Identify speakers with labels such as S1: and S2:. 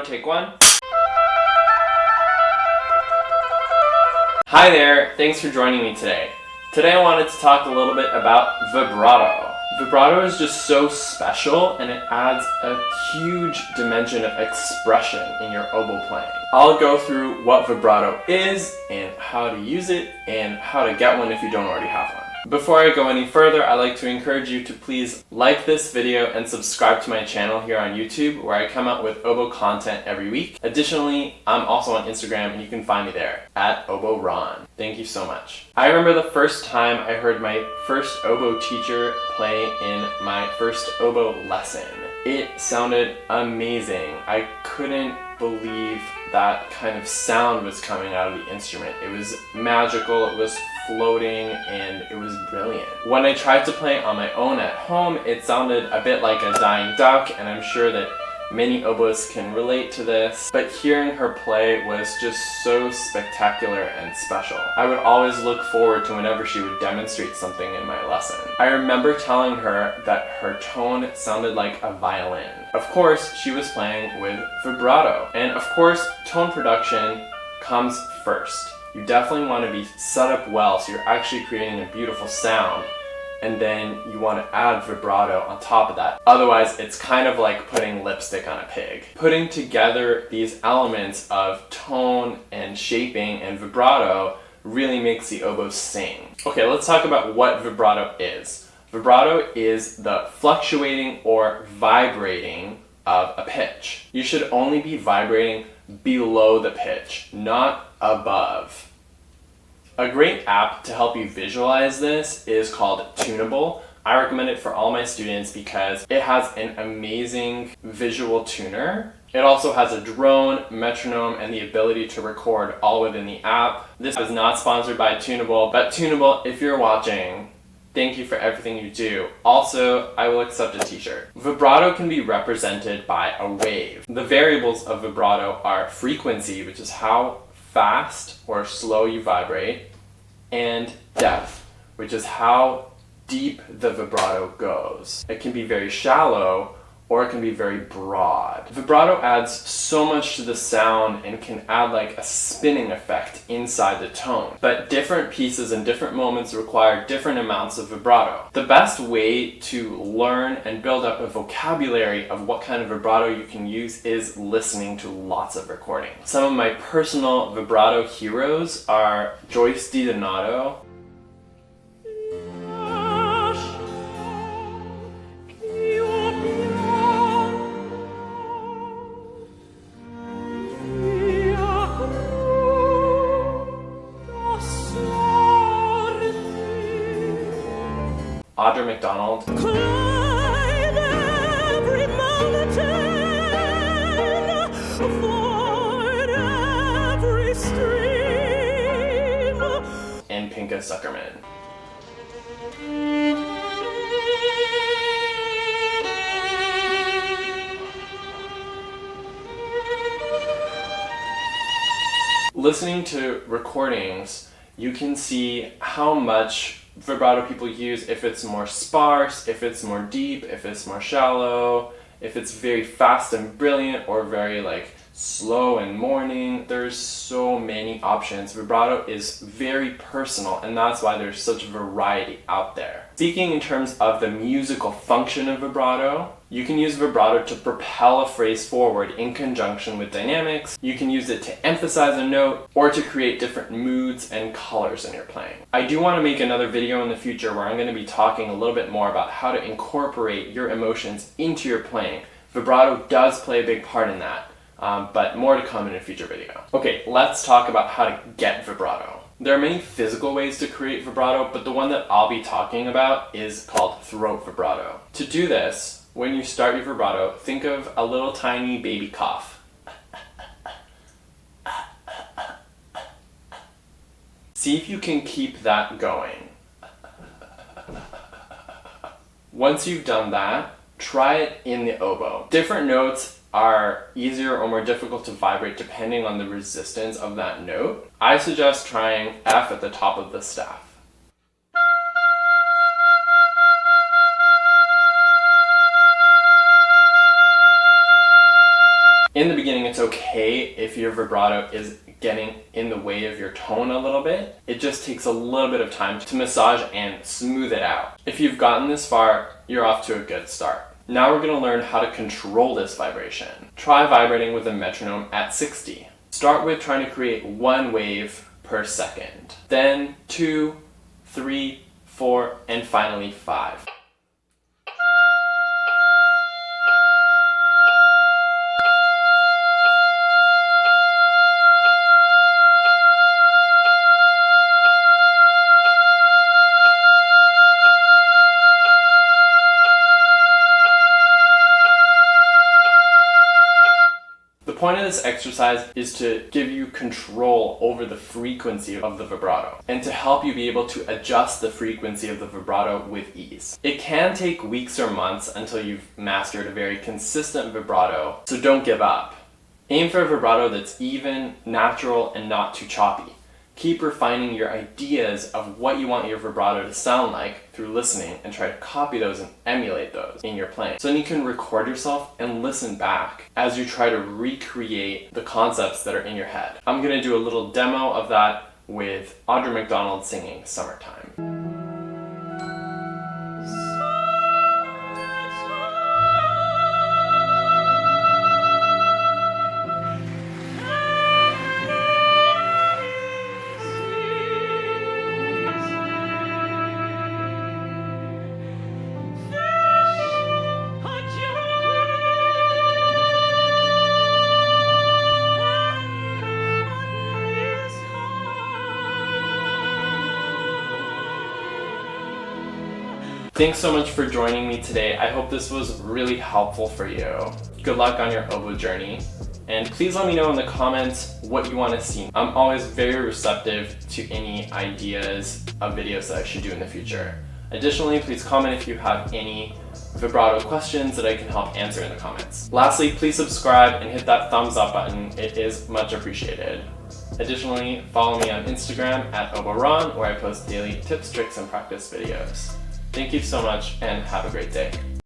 S1: Take one. Hi there, thanks for joining me today. Today I wanted to talk a little bit about vibrato. Vibrato is just so special and it adds a huge dimension of expression in your oboe playing. I'll go through what vibrato is and how to use it and how to get one if you don't already have one. Before I go any further, I'd like to encourage you to please like this video and subscribe to my channel here on YouTube, where I come out with oboe content every week. Additionally, I'm also on Instagram and you can find me there at oboeron. Thank you so much. I remember the first time I heard my first oboe teacher play in my first oboe lesson. It sounded amazing. I couldn't believe that kind of sound was coming out of the instrument. It was magical, it was floating, and it was brilliant. When I tried to play on my own at home, it sounded a bit like a dying duck, and I'm sure that many oboists can relate to this, but hearing her play was just so spectacular and special. I would always look forward to whenever she would demonstrate something in my lesson. I remember telling her that her tone sounded like a violin. Of course, she was playing with vibrato, and of course, tone production comes first. You definitely want to be set up well so you're actually creating a beautiful sound, and then you want to add vibrato on top of that. Otherwise, it's kind of like putting lipstick on a pig. Putting together these elements of tone and shaping and vibrato really makes the oboe sing. Okay, let's talk about what vibrato is. Vibrato is the fluctuating or vibrating of a pitch. You should only be vibrating below the pitch, not above. A great app to help you visualize this is called Tunable. I recommend it for all my students because it has an amazing visual tuner. It also has a drone, metronome, and the ability to record all within the app. This is not sponsored by Tunable, but Tunable, if you're watching, thank you for everything you do. Also, I will accept a t-shirt. Vibrato can be represented by a wave. The variables of vibrato are frequency, which is how fast or slow you vibrate, and depth, which is how deep the vibrato goes. It can be very shallow or it can be very broad. Vibrato adds so much to the sound and can add like a spinning effect inside the tone. But different pieces and different moments require different amounts of vibrato. The best way to learn and build up a vocabulary of what kind of vibrato you can use is listening to lots of recordings. Some of my personal vibrato heroes are Joyce DiDonato, Audra McDonald, and Pinka Zuckerman. Listening to recordings, you can see how much vibrato people use, if it's more sparse, if it's more deep, if it's more shallow, if it's very fast and brilliant or very like slow and mourning. There's so many options. Vibrato is very personal, and that's why there's such variety out there. Speaking in terms of the musical function of vibrato, you can use vibrato to propel a phrase forward in conjunction with dynamics. You can use it to emphasize a note or to create different moods and colors in your playing. I do want to make another video in the future where I'm going to be talking a little bit more about how to incorporate your emotions into your playing. Vibrato does play a big part in that, but more to come in a future video. Okay, let's talk about how to get vibrato. There are many physical ways to create vibrato, but the one that I'll be talking about is called throat vibrato. To do this, when you start your vibrato, think of a little tiny baby cough. See if you can keep that going. Once you've done that, try it in the oboe. Different notes are easier or more difficult to vibrate depending on the resistance of that note. I suggest trying F at the top of the staff. In the beginning it's okay if your vibrato is getting in the way of your tone a little bit. It just takes a little bit of time to massage and smooth it out. If you've gotten this far, you're off to a good start. Now we're going to learn how to control this vibration. Try vibrating with a metronome at 60. Start with trying to create 1 wave per second, then 2, 3, 4, and finally 5. The point of this exercise is to give you control over the frequency of the vibrato and to help you be able to adjust the frequency of the vibrato with ease. It can take weeks or months until you've mastered a very consistent vibrato, so don't give up. Aim for a vibrato that's even, natural, and not too choppy. Keep refining your ideas of what you want your vibrato to sound like through listening, and try to copy those and emulate those in your playing. So then you can record yourself and listen back as you try to recreate the concepts that are in your head. I'm going to do a little demo of that with Audra McDonald singing Summertime. Thanks so much for joining me today. I hope this was really helpful for you. Good luck on your oboe journey. And please let me know in the comments what you want to see. I'm always very receptive to any ideas of videos that I should do in the future. Additionally, please comment if you have any vibrato questions that I can help answer in the comments. Lastly, please subscribe and hit that thumbs up button. It is much appreciated. Additionally, follow me on Instagram at oboron, where I post daily tips, tricks, and practice videos. Thank you so much and have a great day.